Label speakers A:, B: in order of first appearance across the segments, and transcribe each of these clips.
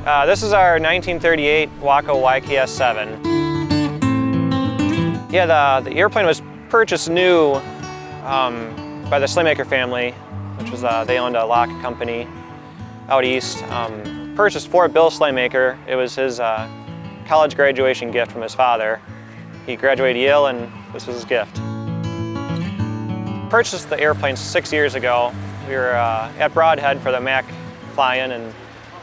A: This is our 1938 Waco YKS-7. Yeah, the airplane was purchased new by the Slaymaker family, which was they owned a lock company out east. Purchased for Bill Slaymaker. It was his college graduation gift from his father. He graduated Yale, and this was his gift. Purchased the airplane 6 years ago. We were at Broadhead for the MAC fly-in and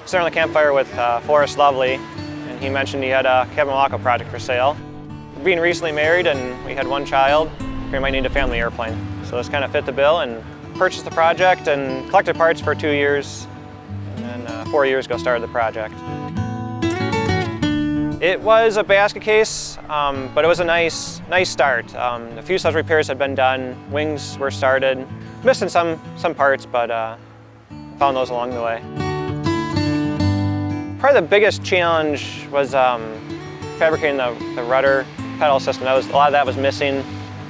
A: sitting on the campfire with Forrest Lovely, and he mentioned he had a cabin Waco project for sale. Being recently married and we had one child, we might need a family airplane. So this kind of fit the bill, and purchased the project and collected parts for 2 years, and then 4 years ago started the project. It was a basket case, but it was a nice start. The fuselage repairs had been done, wings were started, missing some parts, but found those along the way. Probably the biggest challenge was fabricating the rudder pedal system. A lot of that was missing.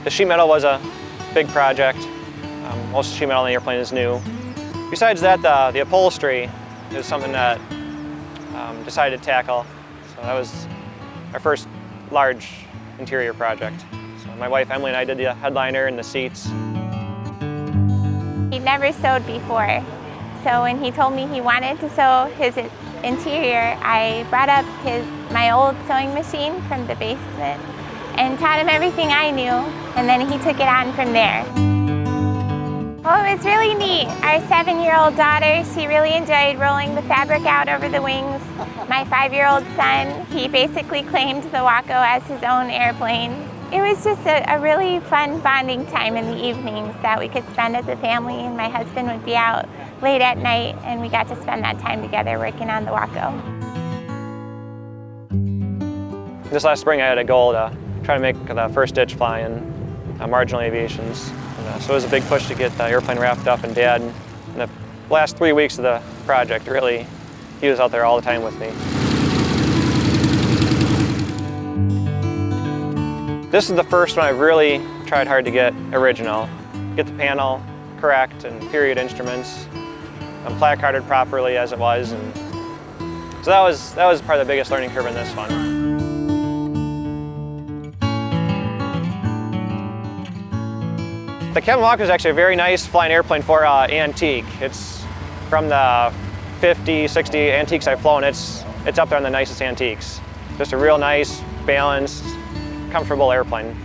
A: The sheet metal was a big project. Most of the sheet metal in the airplane is new. Besides that, the upholstery is something that decided to tackle. So that was our first large interior project. So my wife Emily and I did the headliner and the seats.
B: He'd never sewed before, so when he told me he wanted to sew his interior, I brought up my old sewing machine from the basement and taught him everything I knew, and then he took it on from there. Well, it was really neat. Our 7-year-old daughter, she really enjoyed rolling the fabric out over the wings. My 5-year-old son, he basically claimed the Waco as his own airplane. It was just a really fun bonding time in the evenings that we could spend as a family, and my husband would be out late at night, and we got to spend that time together working on the Waco.
A: This last spring I had a goal to try to make the first ditch fly-in, Marginal Aviations. So it was a big push to get the airplane wrapped up, and Dad, in the last 3 weeks of the project, really, he was out there all the time with me. This is the first one I really tried hard to get original. Get the panel correct and period instruments, placarded properly as it was, and so that was probably the biggest learning curve in this one. The cabin Waco is actually a very nice flying airplane for antique. It's from the 50, 60 antiques I've flown. It's up there on the nicest antiques. Just a real nice, balanced, comfortable airplane.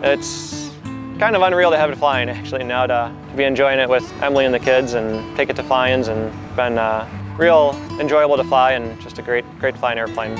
A: It's kind of unreal to have it flying actually now, to be enjoying it with Emily and the kids and take it to fly-ins, and been real enjoyable to fly and just a great flying airplane.